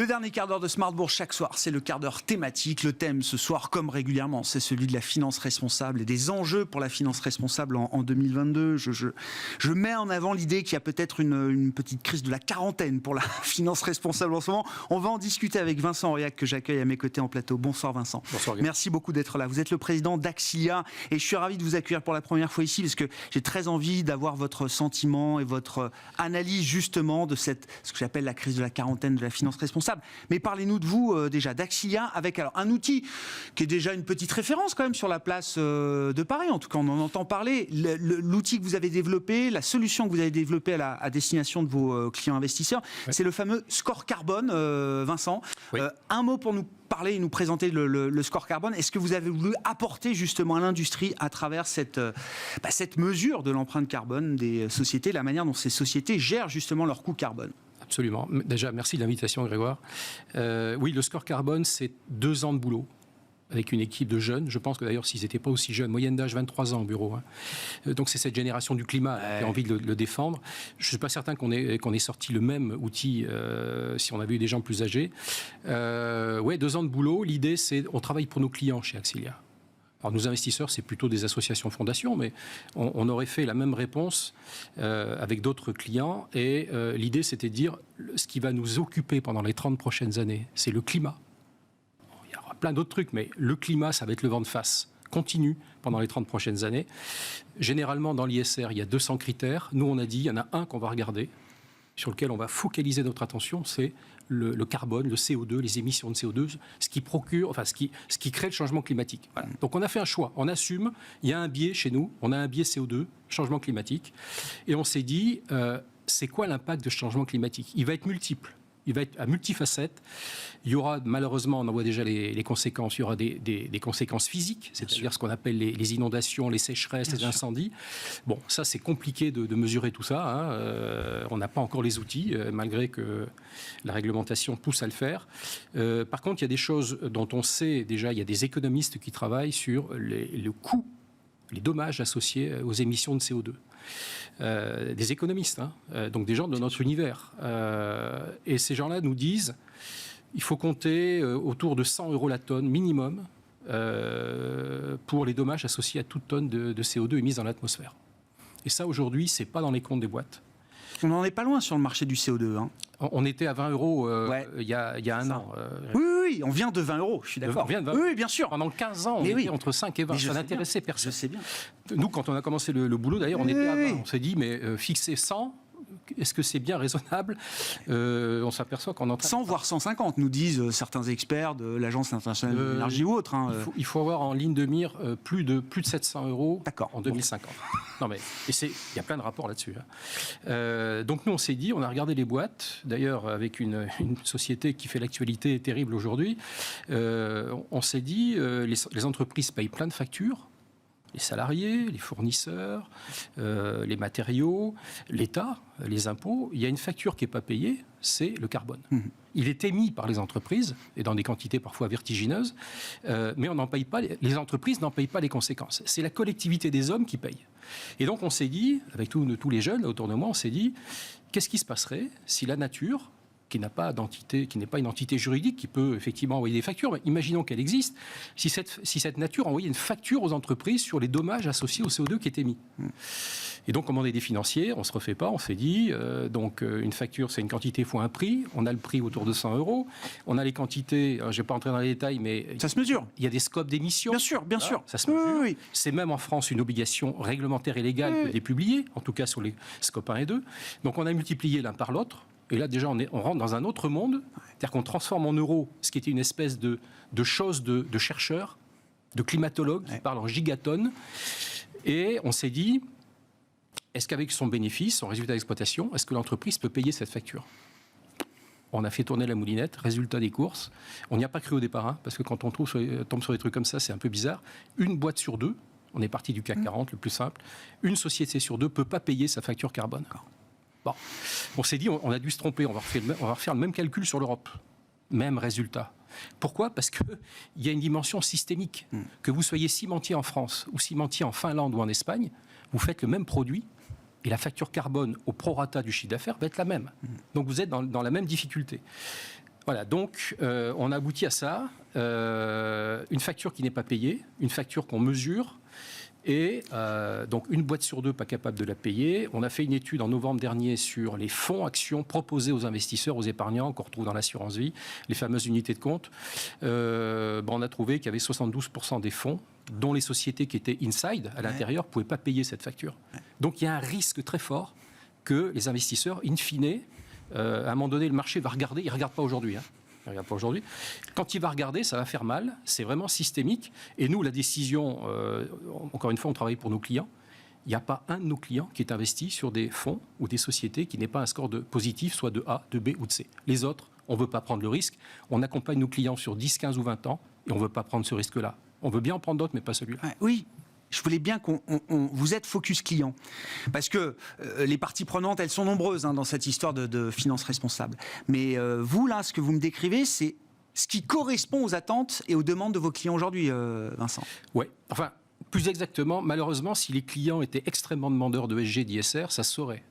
Le dernier quart d'heure de Smart Bourse chaque soir, c'est le quart d'heure thématique. Le thème ce soir, comme régulièrement, c'est celui de la finance responsable et des enjeux pour la finance responsable en 2022. Je mets en avant l'idée qu'il y a peut-être une petite crise de la quarantaine pour la finance responsable en ce moment. On va en discuter avec Vincent Auriac, que j'accueille à mes côtés en plateau. Bonsoir Vincent. Bonsoir. Merci beaucoup d'être là. Vous êtes le président d'Axilia et je suis ravi de vous accueillir pour la première fois ici parce que j'ai très envie d'avoir votre sentiment et votre analyse justement de ce que j'appelle la crise de la quarantaine de la finance responsable. Mais parlez-nous de vous déjà, d'Axilia, avec alors un outil qui est déjà une petite référence quand même sur la place de Paris. En tout cas, on en entend parler. L'outil que vous avez développé, la solution que vous avez développée à destination de vos clients investisseurs, oui. C'est le fameux score carbone, Vincent. Oui. Un mot pour nous parler et nous présenter le score carbone. Est-ce que vous avez voulu apporter justement à l'industrie à travers cette mesure de l'empreinte carbone des sociétés, la manière dont ces sociétés gèrent justement leur coût carbone? Absolument. Déjà, merci de l'invitation, Grégoire. Oui, le score carbone, c'est 2 ans de boulot avec une équipe de jeunes. Je pense que d'ailleurs, s'ils n'étaient pas aussi jeunes, moyenne d'âge 23 ans au bureau. Donc, c'est cette génération du climat qui a envie de le défendre. Je ne suis pas certain qu'on ait sorti le même outil si on avait eu des gens plus âgés. 2 ans de boulot. L'idée, c'est on travaille pour nos clients chez Axilia. Alors, nos investisseurs, c'est plutôt des associations fondations, mais on aurait fait la même réponse avec d'autres clients. Et l'idée, c'était de dire ce qui va nous occuper pendant les 30 prochaines années, c'est le climat. Il y aura plein d'autres trucs, mais le climat, ça va être le vent de face continu pendant les 30 prochaines années. Généralement, dans l'ISR, il y a 200 critères. Nous, on a dit, il y en a un qu'on va regarder, sur lequel on va focaliser notre attention, c'est le carbone, le CO2, les émissions de CO2, ce qui crée le changement climatique. Voilà. Donc on a fait un choix, on assume, il y a un biais chez nous, on a un biais CO2, changement climatique, et on s'est dit, c'est quoi l'impact de ce changement climatique? Il va être multiple. Il va être à multifacettes. Il y aura, malheureusement, on en voit déjà les conséquences, il y aura des conséquences physiques, c'est-à-dire ce qu'on appelle les inondations, les sécheresses, les incendies. Bon, ça, c'est compliqué de mesurer tout ça. On n'a pas encore les outils, malgré que la réglementation pousse à le faire. Par contre, il y a des choses dont on sait déjà, il y a des économistes qui travaillent sur le coût, les dommages associés aux émissions de CO2. Des économistes, donc des gens de notre univers. Et ces gens-là nous disent il faut compter autour de 100 € la tonne minimum pour les dommages associés à toute tonne de CO2 émise dans l'atmosphère. Et ça, aujourd'hui, c'est pas dans les comptes des boîtes. On n'en est pas loin sur le marché du CO2. On était à 20 € il y a un an. Oui, on vient de 20 €, je suis d'accord. On vient de 20 €. Oui, bien sûr. Pendant 15 ans, on était entre 5 et 20. Ça n'intéressait personne. Je sais bien. Nous, quand on a commencé le boulot, d'ailleurs, on était à 20. On s'est dit, mais fixer 100... Est-ce que c'est bien raisonnable? On s'aperçoit qu'on est en train 100 voire 150, nous disent certains experts de l'Agence internationale de l'énergie ou autre. Il faut avoir en ligne de mire plus de 700 € en 2050. Non mais il y a plein de rapports là-dessus. Donc nous on s'est dit, on a regardé les boîtes, d'ailleurs avec une société qui fait l'actualité terrible aujourd'hui. On s'est dit, les entreprises payent plein de factures. Les salariés, les fournisseurs, les matériaux, l'État, les impôts. Il y a une facture qui n'est pas payée, c'est le carbone. Il est émis par les entreprises, et dans des quantités parfois vertigineuses, mais on n'en paye pas, les entreprises n'en payent pas les conséquences. C'est la collectivité des hommes qui paye. Et donc on s'est dit, avec tous les jeunes autour de moi, on s'est dit, qu'est-ce qui se passerait si la nature, qui n'est pas une entité juridique, qui peut effectivement envoyer des factures. Mais imaginons qu'elle existe, si cette nature envoyait une facture aux entreprises sur les dommages associés au CO2 qui est émis. Et donc, comme on est des financiers, on ne se refait pas, on s'est dit, donc une facture, c'est une quantité fois un prix, on a le prix autour de 100 €, on a les quantités, je ne vais pas entrer dans les détails, mais... Ça se mesure. Il y a des scopes d'émissions. Bien sûr. Ça se mesure. Oui. C'est même en France une obligation réglementaire et légale de les publier, en tout cas sur les scopes 1 et 2. Donc, on a multiplié l'un par l'autre. Et là, déjà, on rentre dans un autre monde, c'est-à-dire qu'on transforme en euros ce qui était une espèce de chose de chercheurs, de climatologues qui parlent en gigatonnes. Et on s'est dit, est-ce qu'avec son bénéfice, son résultat d'exploitation, est-ce que l'entreprise peut payer cette facture? On a fait tourner la moulinette, résultat des courses. On n'y a pas cru au départ, parce que quand on tombe sur des trucs comme ça, c'est un peu bizarre. Une boîte sur 2, on est parti du CAC 40, le plus simple, une société sur 2 ne peut pas payer sa facture carbone. Bon, on s'est dit, on a dû se tromper, on va refaire le même calcul sur l'Europe. Même résultat. Pourquoi? Parce qu'il y a une dimension systémique. Que vous soyez cimentier en France ou cimentier en Finlande ou en Espagne, vous faites le même produit et la facture carbone au prorata du chiffre d'affaires va être la même. Donc vous êtes dans la même difficulté. Voilà, donc on a abouti à ça, une facture qui n'est pas payée, une facture qu'on mesure, et donc une boîte sur deux pas capable de la payer. On a fait une étude en novembre dernier sur les fonds actions proposés aux investisseurs, aux épargnants, qu'on retrouve dans l'assurance vie, les fameuses unités de compte. On a trouvé qu'il y avait 72% des fonds, dont les sociétés qui étaient inside, à l'intérieur, ne pouvaient pas payer cette facture. Donc il y a un risque très fort que les investisseurs, in fine, à un moment donné, le marché va regarder, il ne regarde pas aujourd'hui. Il regarde pas aujourd'hui. Quand il va regarder, ça va faire mal. C'est vraiment systémique. Et nous, la décision, encore une fois, on travaille pour nos clients. Il n'y a pas un de nos clients qui est investi sur des fonds ou des sociétés qui n'aient pas un score de positif, soit de A, de B ou de C. Les autres, on ne veut pas prendre le risque. On accompagne nos clients sur 10, 15 ou 20 ans et on ne veut pas prendre ce risque-là. On veut bien en prendre d'autres, mais pas celui-là. Oui. Je voulais bien vous êtes focus client, parce que les parties prenantes, elles sont nombreuses dans cette histoire de finances responsables. Mais vous, là, ce que vous me décrivez, c'est ce qui correspond aux attentes et aux demandes de vos clients aujourd'hui, Vincent. Oui, enfin, plus exactement, malheureusement, si les clients étaient extrêmement demandeurs de ESG, d'ISR, ça se saurait.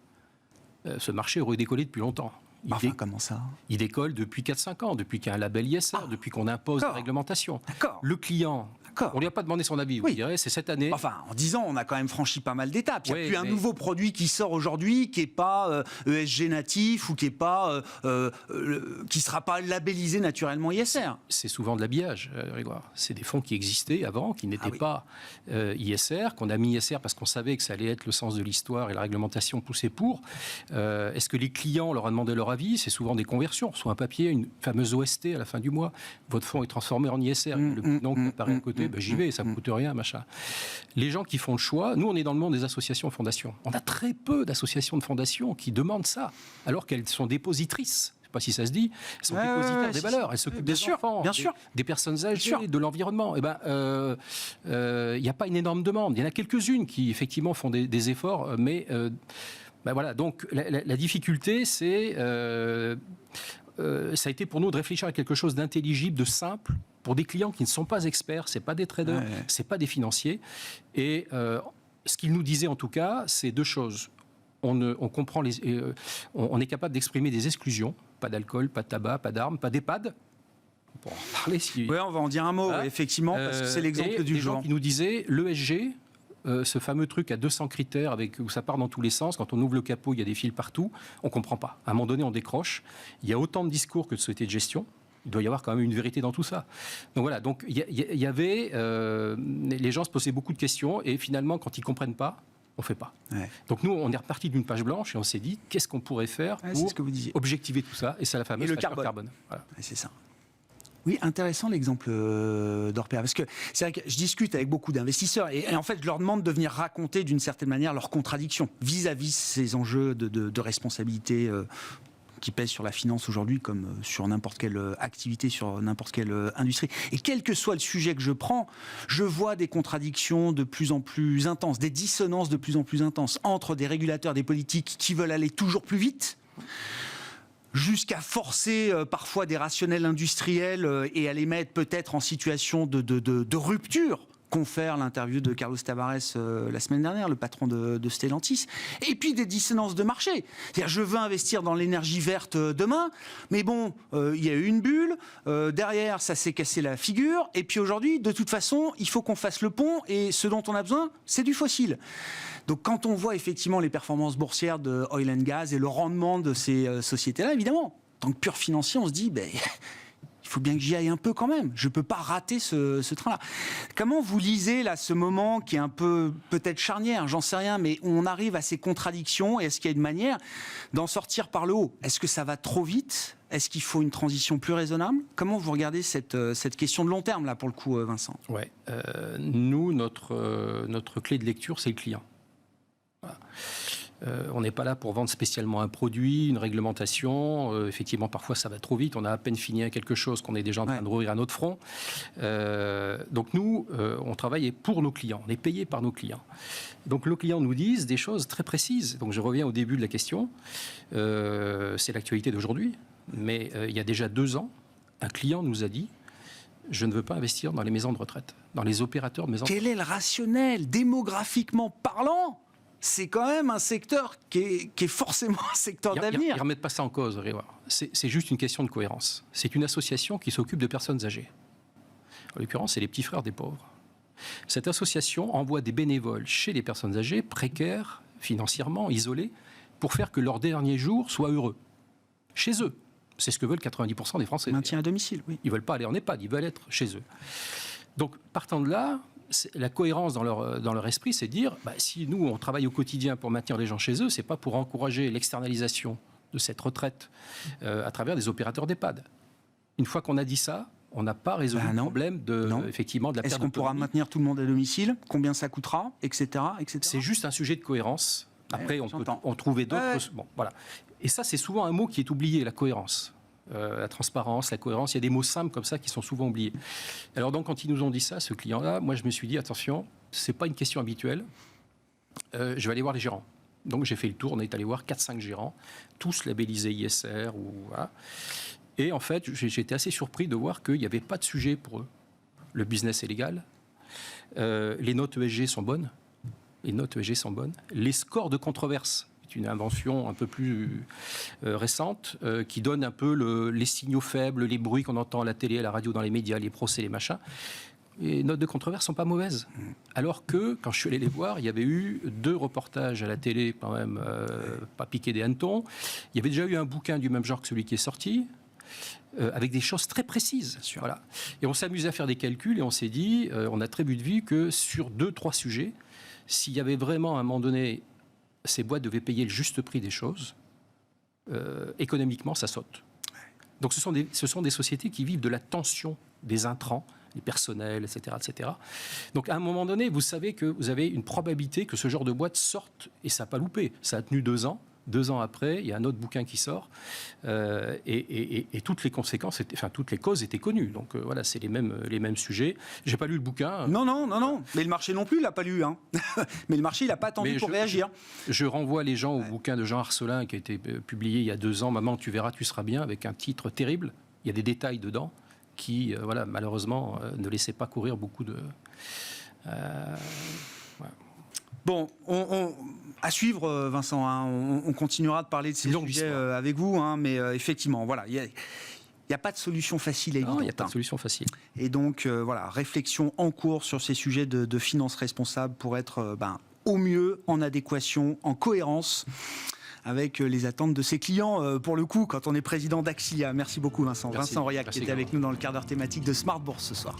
Ce marché aurait décollé depuis longtemps. Comment ça ? Il décolle depuis 4-5 ans, depuis qu'il y a un label ISR, depuis qu'on impose la réglementation. D'accord. Le client... On ne lui a pas demandé son avis, vous direz, c'est cette année. Enfin, en 10 ans, on a quand même franchi pas mal d'étapes. Il n'y a plus un nouveau produit qui sort aujourd'hui qui n'est pas ESG natif ou qui est pas, qui sera pas labellisé naturellement ISR. C'est souvent de l'habillage, Grégoire. C'est des fonds qui existaient avant, qui n'étaient pas ISR, qu'on a mis ISR parce qu'on savait que ça allait être le sens de l'histoire et la réglementation poussée pour. Est-ce que les clients leur ont demandé leur avis ? C'est souvent des conversions. Soit un papier, une fameuse OST à la fin du mois. Votre fonds est transformé en ISR. Le nom qui apparaît à côté, j'y vais, ça ne me coûte rien, machin. Les gens qui font le choix, nous on est dans le monde des associations fondations. On a très peu d'associations de fondations qui demandent ça, alors qu'elles sont dépositrices. Je ne sais pas si ça se dit, elles sont dépositaires des valeurs, elles s'occupent des enfants, des personnes âgées, de l'environnement. Il n'y a pas une énorme demande. Il y en a quelques-unes qui effectivement font des efforts, mais voilà. Donc la difficulté, c'est... ça a été pour nous de réfléchir à quelque chose d'intelligible, de simple, pour des clients qui ne sont pas experts, ce n'est pas des traders, ce n'est pas des financiers. Et ce qu'ils nous disaient en tout cas, c'est deux choses. On comprend on est capable d'exprimer des exclusions, pas d'alcool, pas de tabac, pas d'armes, pas d'EHPAD. On pourra en parler si... Oui, on va en dire un mot, effectivement, parce que c'est l'exemple du jour. Des gens qui nous disaient, l'ESG... ce fameux truc à 200 critères où ça part dans tous les sens, quand on ouvre le capot, il y a des fils partout, on ne comprend pas. À un moment donné, on décroche. Il y a autant de discours que de sociétés de gestion. Il doit y avoir quand même une vérité dans tout ça. Donc voilà, donc, il y avait... les gens se posaient beaucoup de questions et finalement, quand ils ne comprennent pas, on ne fait pas. Donc nous, on est reparti d'une page blanche et on s'est dit, qu'est-ce qu'on pourrait faire pour objectiver tout ça ? Et c'est la fameuse facture carbone. Voilà. C'est ça. Oui, intéressant l'exemple d'Orpea, parce que c'est vrai que je discute avec beaucoup d'investisseurs et en fait je leur demande de venir raconter d'une certaine manière leurs contradictions vis-à-vis ces enjeux de responsabilité qui pèsent sur la finance aujourd'hui comme sur n'importe quelle activité, sur n'importe quelle industrie. Et quel que soit le sujet que je prends, je vois des contradictions de plus en plus intenses, des dissonances de plus en plus intenses entre des régulateurs, des politiques qui veulent aller toujours plus vite, jusqu'à forcer parfois des rationnels industriels et à les mettre peut-être en situation de rupture, confère l'interview de Carlos Tavares la semaine dernière, le patron de Stellantis, et puis des dissonances de marché. C'est-à-dire, je veux investir dans l'énergie verte demain, mais bon, il y a eu une bulle, derrière ça s'est cassé la figure, et puis aujourd'hui, de toute façon, il faut qu'on fasse le pont, et ce dont on a besoin, c'est du fossile. Donc quand on voit effectivement les performances boursières de Oil and Gas et le rendement de ces sociétés-là, évidemment, en tant que pur financier, on se dit, il faut bien que j'y aille un peu quand même. Je ne peux pas rater ce train-là. Comment vous lisez là ce moment qui est un peu peut-être charnière, j'en sais rien, mais on arrive à ces contradictions et est-ce qu'il y a une manière d'en sortir par le haut ? Est-ce que ça va trop vite ? Est-ce qu'il faut une transition plus raisonnable ? Comment vous regardez cette question de long terme là pour le coup, Vincent ? Ouais, nous, notre clé de lecture, c'est le client. Voilà. On n'est pas là pour vendre spécialement un produit, une réglementation. Effectivement, parfois, ça va trop vite. On a à peine fini quelque chose qu'on est déjà en train de rouvrir à notre front. Donc nous, on travaille pour nos clients. On est payé par nos clients. Donc nos clients nous disent des choses très précises. Donc je reviens au début de la question. C'est l'actualité d'aujourd'hui. Mais il y a déjà 2 ans, un client nous a dit « Je ne veux pas investir dans les maisons de retraite, dans les opérateurs de maisons de retraite. » Quel est le rationnel, démographiquement parlant ? c'est quand même un secteur qui est forcément un secteur d'avenir. Ils ne remettent pas ça en cause, Grégoire. C'est juste une question de cohérence. C'est une association qui s'occupe de personnes âgées. En l'occurrence, c'est les petits frères des pauvres. Cette association envoie des bénévoles chez les personnes âgées, précaires, financièrement, isolées, pour faire que leurs derniers jours soient heureux. Chez eux. C'est ce que veulent 90% des Français. Maintien à domicile, oui. Ils ne veulent pas aller en EHPAD, ils veulent être chez eux. Donc, partant de là, la cohérence dans leur esprit, c'est de dire, si nous, on travaille au quotidien pour maintenir les gens chez eux, ce n'est pas pour encourager l'externalisation de cette retraite à travers des opérateurs d'EHPAD. Une fois qu'on a dit ça, on n'a pas résolu le problème effectivement, de la perte d'autonomie. Est-ce qu'on pourra maintenir tout le monde à domicile? Combien ça coûtera, etc. C'est juste un sujet de cohérence. Après, on peut en trouver d'autres. Ouais. Bon, voilà. Et ça, c'est souvent un mot qui est oublié, la cohérence. La transparence, la cohérence, il y a des mots simples comme ça qui sont souvent oubliés. Alors donc, quand ils nous ont dit ça, ce client-là, moi, je me suis dit, attention, c'est pas une question habituelle. Je vais aller voir les gérants. Donc, j'ai fait le tour, on est allé voir 4-5 gérants, tous labellisés ISR. Voilà. Et en fait, j'ai été assez surpris de voir qu'il n'y avait pas de sujet pour eux. Le business est légal. Les notes ESG sont bonnes. Les scores de controverse, c'est une invention un peu plus récente, qui donne un peu les signaux faibles, les bruits qu'on entend à la télé, à la radio, dans les médias, les procès, les machins. Les notes de controverse ne sont pas mauvaises. Alors que, quand je suis allé les voir, il y avait eu 2 reportages à la télé, quand même, pas piqués des hannetons. Il y avait déjà eu un bouquin du même genre que celui qui est sorti, avec des choses très précises. Voilà. Et on s'est amusé à faire des calculs et on s'est dit, on a très but de vue que sur 2-3 sujets, s'il y avait vraiment, à un moment donné, ces boîtes devaient payer le juste prix des choses, économiquement, ça saute. Donc ce sont des sociétés qui vivent de la tension des intrants, les personnels, etc., etc. Donc à un moment donné, vous savez que vous avez une probabilité que ce genre de boîte sorte, et ça n'a pas loupé. Ça a tenu 2 ans. 2 ans après, il y a un autre bouquin qui sort, et toutes les conséquences, toutes les causes étaient connues. Donc voilà, c'est les mêmes sujets. J'ai pas lu le bouquin. Non. Mais le marché non plus, il l'a pas lu. Hein. Mais le marché, il n'a pas attendu pour réagir. Je renvoie les gens au bouquin de Jean Arcelin qui a été publié il y a 2 ans. Maman, tu verras, tu seras bien, avec un titre terrible. Il y a des détails dedans qui, malheureusement, ne laissaient pas courir beaucoup de. Voilà. Bon, à suivre, Vincent, hein, on continuera de parler de ces sujets avec vous, hein, mais effectivement, voilà, il n'y a pas de solution facile à évidente. Non, il n'y a pas de solution facile. Et donc, voilà, réflexion en cours sur ces sujets de finances responsables pour être au mieux en adéquation, en cohérence avec les attentes de ses clients, pour le coup, quand on est président d'Axilia. Merci beaucoup, Vincent. Vincent Aurillac, qui était avec nous dans le quart d'heure thématique de Smart Bourse ce soir.